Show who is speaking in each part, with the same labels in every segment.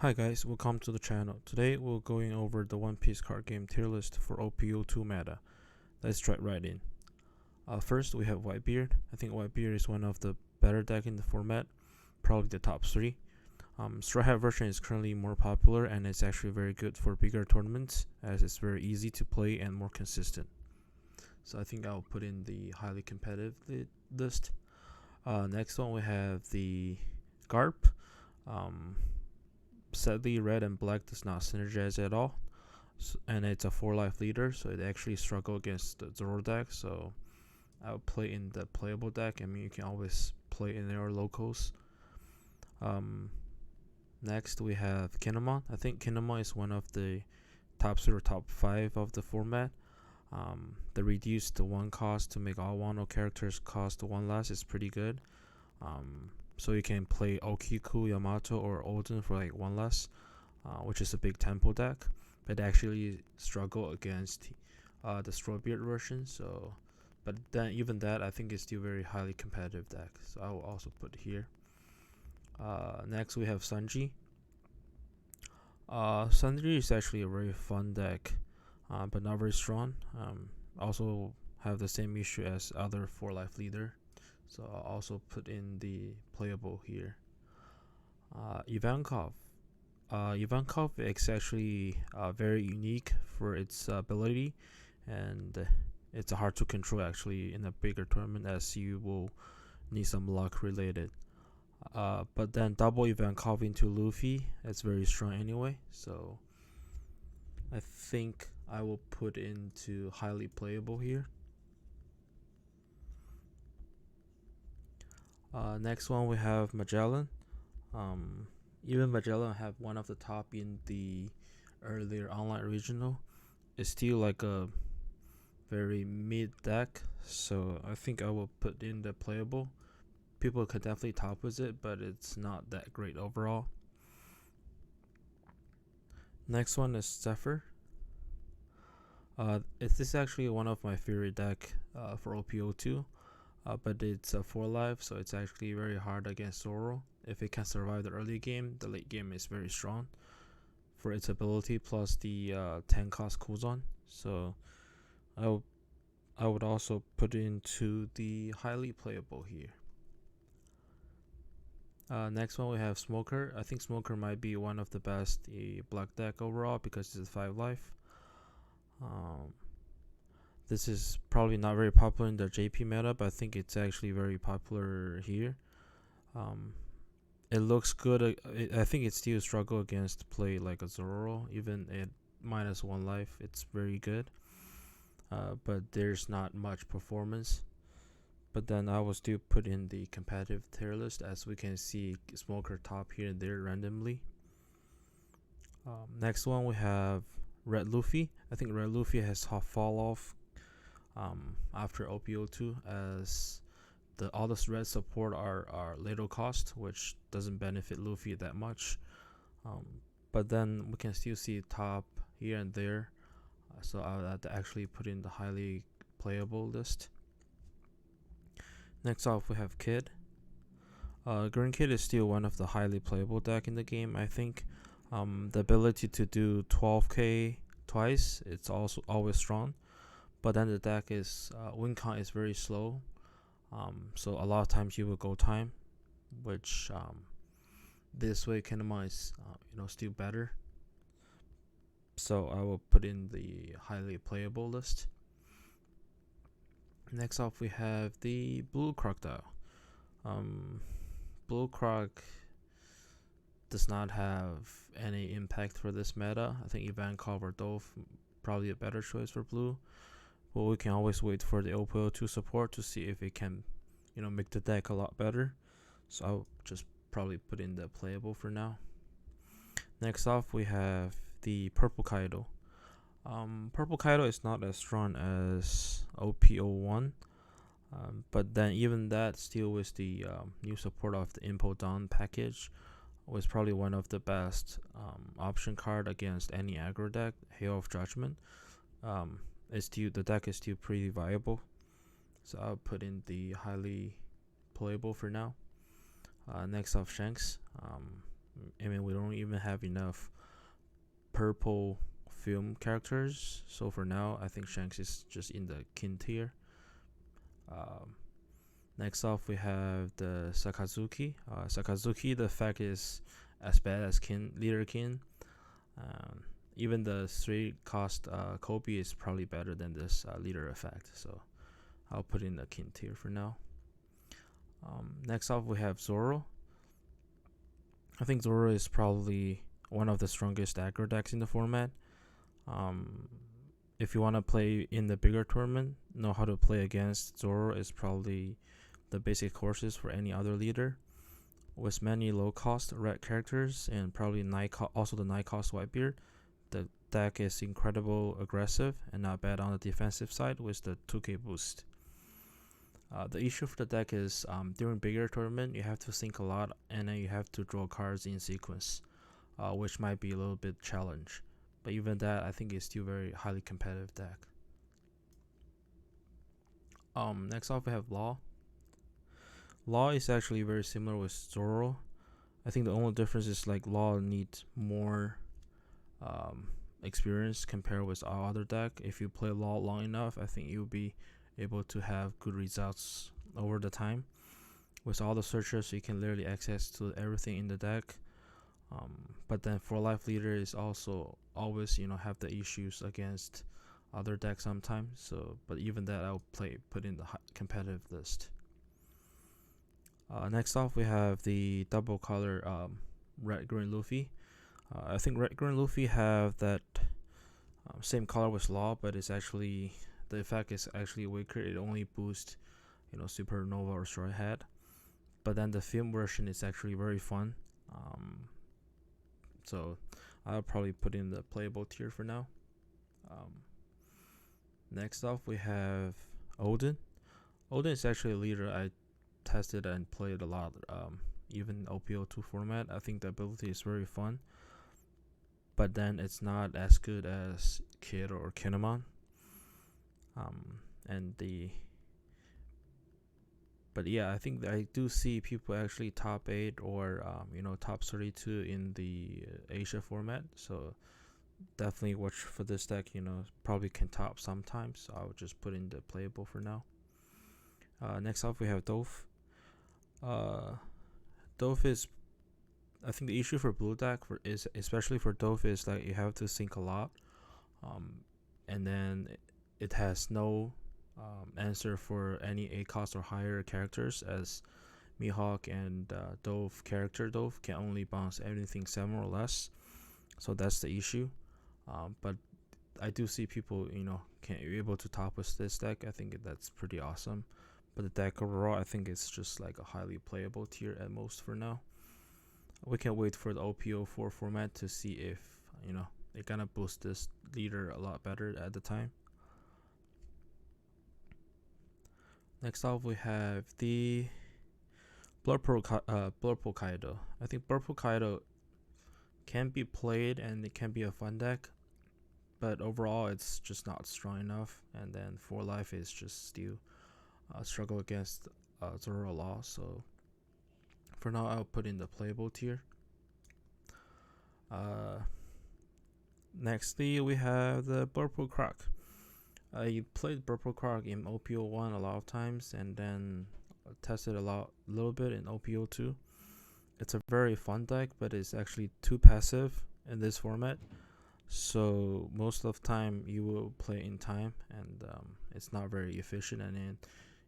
Speaker 1: Hi guys, welcome to the channel. Today we're going over the One Piece card game tier list for OP02 meta. Let's try right in. First we have Whitebeard. I think Whitebeard is one of the better deck in the format, probably the top 3. Straw Hat version is currently more popular and it's actually very good for bigger tournaments as it's very easy to play and more consistent. So I think I'll put in the highly competitive list. Next one we have the Garp. Sadly, red and black does not synergize at all, and it's a 4-life leader, so it actually struggle against the Zoro deck. So I would play in the playable deck. I mean, you can always play in your locals. Next we have Kinemon. I think Kinemon is one of the top 3 or top 5 of the format. The reduced 1 cost to make all Wano characters cost 1 less is pretty good. So you can play Okiku, Yamato, or Odin for like 1 less, which is a big tempo deck, but actually struggle against the Strawbeard version. So, but then even that, I think is still very highly competitive deck. So I will also put here. Next we have Sanji. Sanji is actually a very fun deck, but not very strong. Also have the same issue as other 4-life leader. So I'll also put in the playable here. Ivankov. Ivankov is actually very unique for its ability, and it's hard to control actually in a bigger tournament as you will need some luck related. But then double Ivankov into Luffy, it's very strong anyway. So I think I will put into highly playable here. Next one we have Magellan. Even Magellan have one of the top in the earlier online regional. It's still like a very mid deck, so I think I will put in the playable. People could definitely top with it, but it's not that great overall. Next one is Zephyr. It's actually one of my favorite deck for OP02. But it's a 4-life, so it's actually very hard against Zoro. If it can survive the early game, the late game is very strong for its ability plus the 10 cost cooldown. So I would also put into the highly playable here. Next one we have Smoker. I think Smoker might be one of the best black deck overall because it's 5-life. This is probably not very popular in the JP meta, but I think it's actually very popular here. It looks good. I think it still struggle against play like a Zoro, even at -1 life. It's very good, but there's not much performance. But then I will still put in the competitive tier list, as we can see Smoker top here and there randomly. Next one we have Red Luffy. I think Red Luffy has fall off after OP02 as all the red support are little cost, which doesn't benefit Luffy that much. But then we can still see top here and there. So I'll have to actually put in the highly playable list. Next off we have Kid. Green Kid is still one of the highly playable deck in the game, I think. The ability to do 12k twice, it's also always strong. But then the deck is win count is very slow, so a lot of times you will go time, which this way Kinemon is still better. So I will put in the highly playable list. Next up we have the Blue Crocodile. Blue Croc does not have any impact for this meta. I think Ivankov or Dove probably a better choice for blue. But we can always wait for the OP02 support to see if it can, make the deck a lot better. So I'll just probably put in the playable for now. Next off, we have the Purple Kaido. Purple Kaido is not as strong as OP01, but then even that, still with the new support of the Impo Down package, was probably one of the best option card against any aggro deck. Hail of Judgment. The deck is still pretty viable, so I'll put in the highly playable for now. Next off Shanks. I mean, we don't even have enough purple film characters. So for now, I think Shanks is just in the kin tier. Um, Next off, we have the Sakazuki. Sakazuki, the effect is as bad as Leader Kin. Um, Even the 3-cost Kobe is probably better than this Leader effect. So I'll put in the kin tier for now. Next off, we have Zoro. I think Zoro is probably one of the strongest aggro decks in the format. If you want to play in the bigger tournament, know how to play against Zoro is probably the basic courses for any other leader. With many low-cost red characters and probably also the 9-cost Whitebeard, the deck is incredible aggressive and not bad on the defensive side with the 2k boost. The issue for the deck is during bigger tournament, you have to think a lot and then you have to draw cards in sequence, which might be a little bit challenge. But even that, I think is still very highly competitive deck. Next off, we have Law. Law is actually very similar with Zoro. I think the only difference is like Law needs more experience compared with our other deck. If you play Law long enough, I think you'll be able to have good results over the time. With all the searchers, you can literally access to everything in the deck. But then for life leader is also always have the issues against other decks sometimes. So, but even that I'll put in the competitive list. Next off, we have the double color red green Luffy. I think red green Luffy have that same color with Law, but it's actually the effect is actually weaker. It only boosts Supernova or Straw Hat. But then the film version is actually very fun. So I'll probably put in the playable tier for now. Next off, we have Odin. Odin is actually a leader I tested and played a lot. Even OP02 format, I think the ability is very fun. But then it's not as good as Kid or Kinemon. But yeah, I think I do see people actually top 8 or top 32 in the Asia format. So definitely watch for this deck. Probably can top sometimes. So I'll just put in the playable for now. Next up, we have Dove. Dove is, I think the issue for blue deck is especially for Dove is like you have to think a lot, and then it has no answer for any 8-cost or higher characters, as Mihawk and Dove can only bounce anything 7 or less, so that's the issue. But I do see people can be able to top with this deck. I think that's pretty awesome. But the deck overall, I think it's just like a highly playable tier at most for now. We can wait for the OP04 format to see if they're gonna boost this leader a lot better at the time. Next off, we have the Blurple Kaido. I think Blurple Kaido can be played and it can be a fun deck, but overall it's just not strong enough. And then for life is just still struggle against Zoro Law. So for now, I'll put in the playable tier. Nextly, we have the Purple Croc. I played Purple Croc in OP01 a lot of times, and then tested a little bit in OP02. It's a very fun deck, but it's actually too passive in this format. So most of the time, you will play in time, and it's not very efficient, and then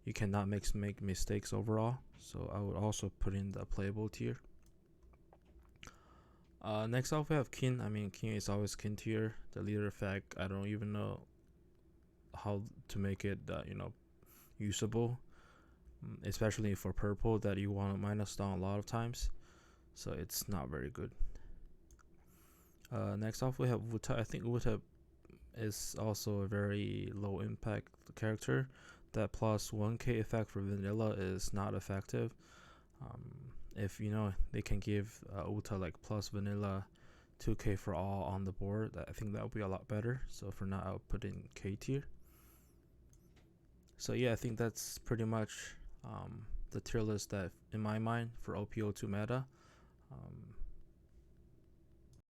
Speaker 1: you cannot make mistakes overall. So I would also put in the playable tier. Next off, we have Kin. I mean, Kin is always Kin tier. The leader effect, I don't even know how to make it usable, especially for purple that you want to minus down a lot of times. So it's not very good. Next off, we have Wuta. I think Wuta is also a very low impact character. That plus 1k effect for vanilla is not effective. If they can give Uta like plus vanilla 2k for all on the board, I think that would be a lot better. So for now, I'll put in K tier. So yeah, I think that's pretty much the tier list that in my mind for OP02 meta.